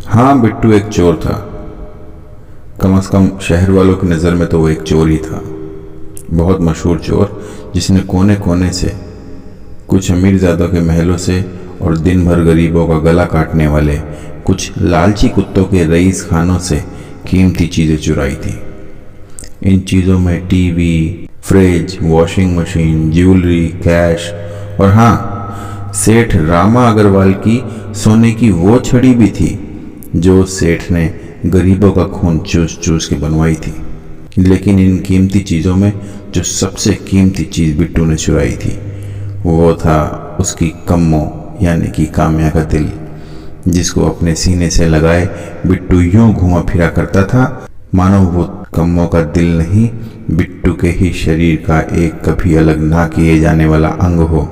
हाँ, बिट्टू एक चोर था। कम से कम शहर वालों की नज़र में तो वो एक चोर ही था। बहुत मशहूर चोर, जिसने कोने कोने से, कुछ अमीरजादों के महलों से और दिन भर गरीबों का गला काटने वाले कुछ लालची कुत्तों के रईस खानों से कीमती चीज़ें चुराई थी। इन चीज़ों में TV, fridge, washing machine, jewellery, cash और हाँ, सेठ रामा अग्रवाल की सोने की वो छड़ी भी थी जो सेठ ने गरीबों का खून चूस चूस के बनवाई थी। लेकिन इन कीमती चीज़ों में जो सबसे कीमती चीज़ बिट्टू ने चुराई थी वो था उसकी कम्मो यानी कि काम्या का दिल, जिसको अपने सीने से लगाए बिट्टू यूं घुमा फिरा करता था मानो वो कम्मो का दिल नहीं, बिट्टू के ही शरीर का एक कभी अलग ना किए जाने वाला अंग हो।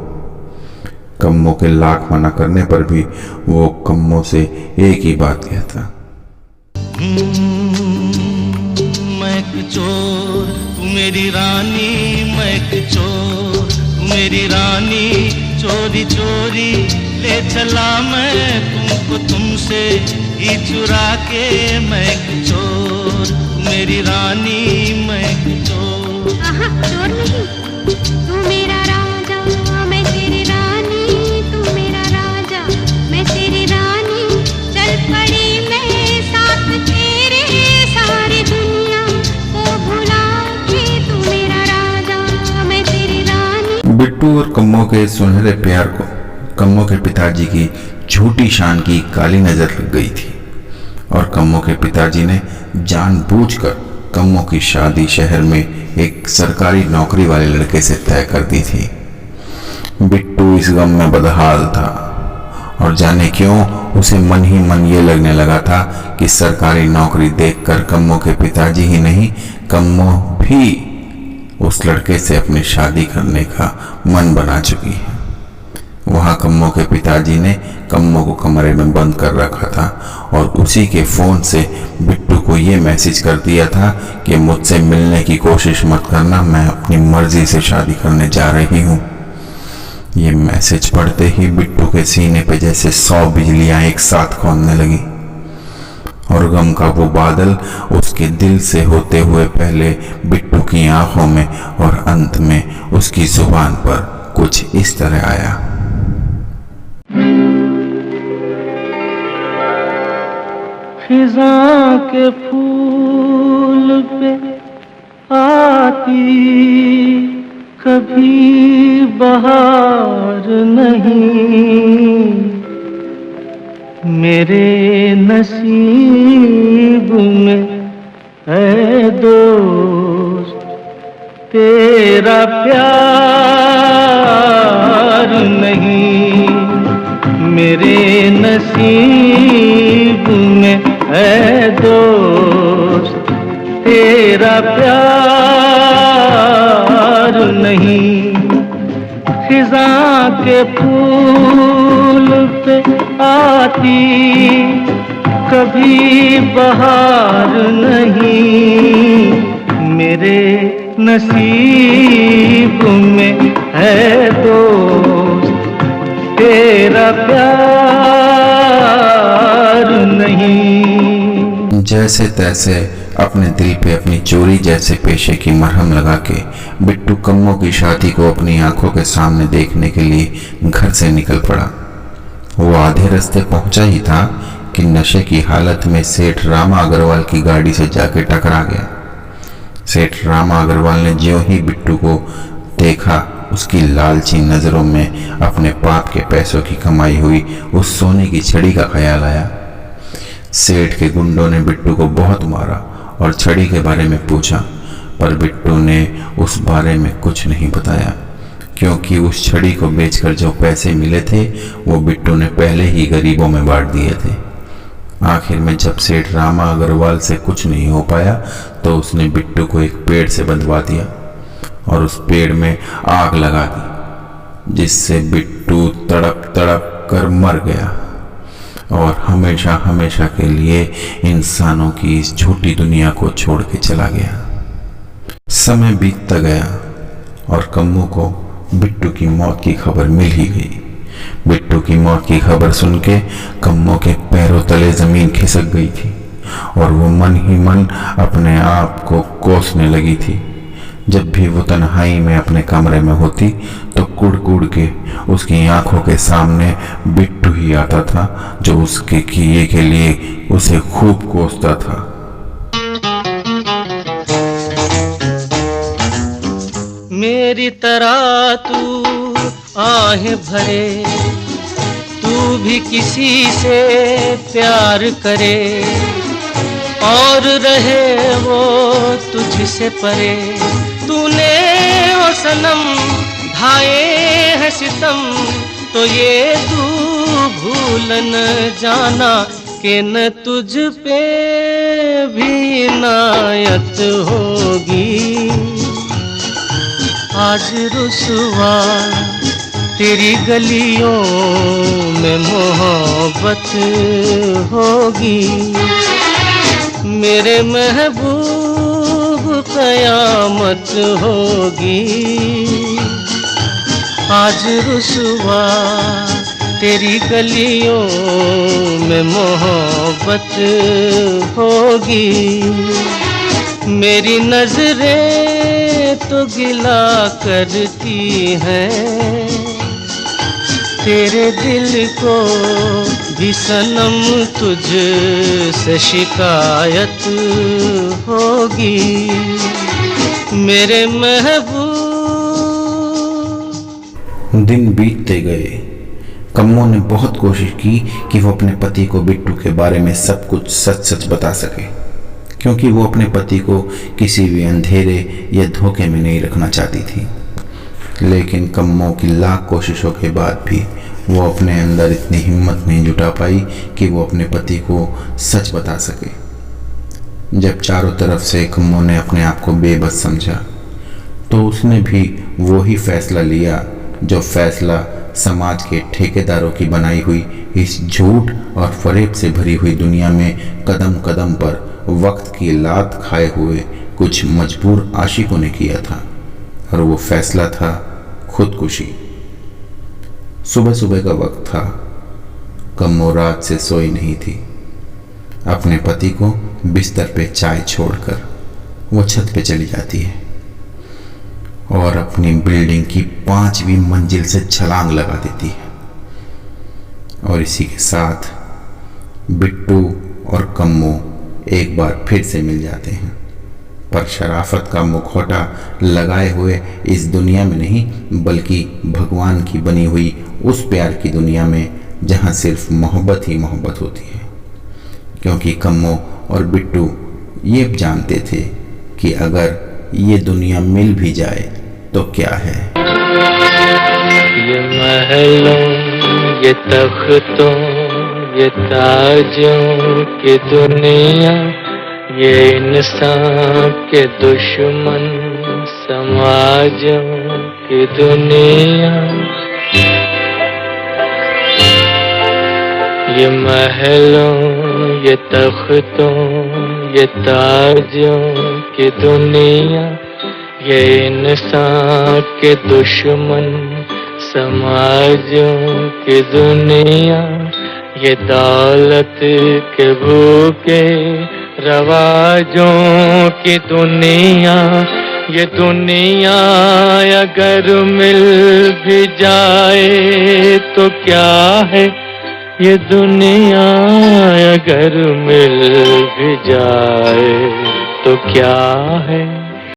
कम्मो के लाख मना करने पर भी वो कम्मो से एक ही बात कहता। मैं एक चोर, तू मेरी रानी, मैं एक चोर, तू मेरी रानी, चोरी चोरी ले चला मैं तुमको तुमसे ही चुरा के। मैं एक चोर, तू मेरी रानी, मैं एक चोर। चोर नहीं, तू मेरा राजा, मैं तेरी रानी, तू मेरा राजा, मैं तेरी रानी। चल पड़ी मैं साथ तेरे, सारी दुनिया को भुला के, तू मेरा राजा, मैं तेरी रानी। बिट्टू और कम्मो के सुनहरे प्यार को कम्मो के पिताजी की झूठी शान की काली नजर लग गई थी और कम्मो के पिताजी ने जानबूझकर कम्मो की शादी शहर में एक सरकारी नौकरी वाले लड़के से तय कर दी थी। बिट्टू इस गम में बदहाल था और जाने क्यों उसे मन ही मन ये लगने लगा था कि सरकारी नौकरी देखकर कम्मो के पिताजी ही नहीं, कम्मो भी उस लड़के से अपनी शादी करने का मन बना चुकी है। वहां कम्मो के पिताजी ने कम्मो को कमरे में बंद कर रखा था और उसी के फोन से बिट्टू को ये मैसेज कर दिया था कि मुझसे मिलने की कोशिश मत करना, मैं अपनी मर्जी से शादी करने जा रही हूँ। ये मैसेज पढ़ते ही बिट्टू के सीने पे जैसे 100 बिजलियां एक साथ कौंधने लगी और गम का वो बादल उसके दिल से होते हुए पहले बिट्टू की आंखों में और अंत में उसकी जुबान पर कुछ इस तरह आया। खिज़ां के फूल पे आती कभी बहार नहीं, मेरे नसीब में है दोस्त तेरा प्यार नहीं, मेरे नसीब में है दोस्त तेरा प्यार नहीं। खिज़ां के फूल पे आती कभी बहार नहीं, मेरे नसीब में है दोस्त तेरा प्यार नहीं। जैसे तैसे अपने दिल पे अपनी चोरी जैसे पेशे की मरहम लगा के बिट्टू कम्मो की शादी को अपनी आंखों के सामने देखने के लिए घर से निकल पड़ा। वो आधे रास्ते पहुंचा ही था कि नशे की हालत में सेठ रामा अग्रवाल की गाड़ी से जाके टकरा गया। सेठ रामा अग्रवाल ने ज्यों ही बिट्टू को देखा, उसकी लालची नजरों में अपने बाप के पैसों की कमाई हुई उस सोने की छड़ी का ख्याल आया। सेठ के गुंडों ने बिट्टू को बहुत मारा और छड़ी के बारे में पूछा, पर बिट्टू ने उस बारे में कुछ नहीं बताया, क्योंकि उस छड़ी को बेचकर जो पैसे मिले थे वो बिट्टू ने पहले ही गरीबों में बांट दिए थे। आखिर में जब सेठ रामा अग्रवाल से कुछ नहीं हो पाया तो उसने बिट्टू को एक पेड़ से बंधवा दिया और उस पेड़ में आग लगा दी, जिससे बिट्टू तड़प तड़प कर मर गया और हमेशा हमेशा के लिए इंसानों की इस झूठी दुनिया को छोड़ के चला गया। समय बीतता गया और कम्मो को बिट्टू की मौत की खबर मिल ही गई। बिट्टू की मौत की खबर सुन के कम्मो के पैरों तले जमीन खिसक गई थी और वो मन ही मन अपने आप को कोसने लगी थी। जब भी वो तन्हाई में अपने कमरे में होती तो कुड़ कुड़ के उसकी आंखों के सामने बिट्टू ही आता था, जो उसके किए के लिए उसे खूब कोसता था। मेरी तरह तू आहें भरे, तू भी किसी से प्यार करे और रहे वो तुझसे परे। तूने ओ सनम ढाए हैं सितम, तो ये तू भूल न जाना कि न तुझ पे भी नायत होगी। आज रुसवा तेरी गलियों में मोहब्बत होगी। मेरे महबूब कयामत होगी। आज रुसवा तेरी गलियों में मोहब्बत होगी। मेरी नजरें तो गिला करती हैं, तेरे दिल को भी सनम तुझ से शिकायत होगी। मेरे महबूब। दिन बीतते गए। कम्मो ने बहुत कोशिश की कि वो अपने पति को बिट्टू के बारे में सब कुछ सच सच बता सके, क्योंकि वो अपने पति को किसी भी अंधेरे या धोखे में नहीं रखना चाहती थी। लेकिन कम्मो की लाख कोशिशों के बाद भी वो अपने अंदर इतनी हिम्मत नहीं जुटा पाई कि वो अपने पति को सच बता सके। जब चारों तरफ से कम्मो ने अपने आप को बेबस समझा, तो उसने भी वो ही फैसला लिया जो फैसला समाज के ठेकेदारों की बनाई हुई इस झूठ और फरेब से भरी हुई दुनिया में कदम कदम पर वक्त की लात खाए हुए कुछ मजबूर आशिकों ने किया था, और वो फैसला था खुदकुशी। सुबह सुबह का वक्त था। कम्मो रात से सोई नहीं थी। अपने पति को बिस्तर पे चाय छोड़कर वो छत पे चली जाती है और अपनी बिल्डिंग की 5वीं मंजिल से छलांग लगा देती है। और इसी के साथ बिट्टू और कम्मो एक बार फिर से मिल जाते हैं, पर शराफत का मुखौटा लगाए हुए इस दुनिया में नहीं, बल्कि भगवान की बनी हुई उस प्यार की दुनिया में जहाँ सिर्फ मोहब्बत ही मोहब्बत होती है। क्योंकि कम्मो और बिट्टू ये जानते थे कि अगर ये दुनिया मिल भी जाए तो क्या है। ये महलों, ये तख्तों, ये ताजों की दुनिया, ये इंसान के दुश्मन समाजों की दुनिया। ये महलों, ये तख्तों, ये ताजों की दुनिया, ये इंसान के दुश्मन समाजों की दुनिया। ये दौलत के भूखे रवाजों की दुनिया। ये दुनिया अगर मिल भी जाए तो क्या है, ये दुनिया अगर मिल भी जाए तो क्या है।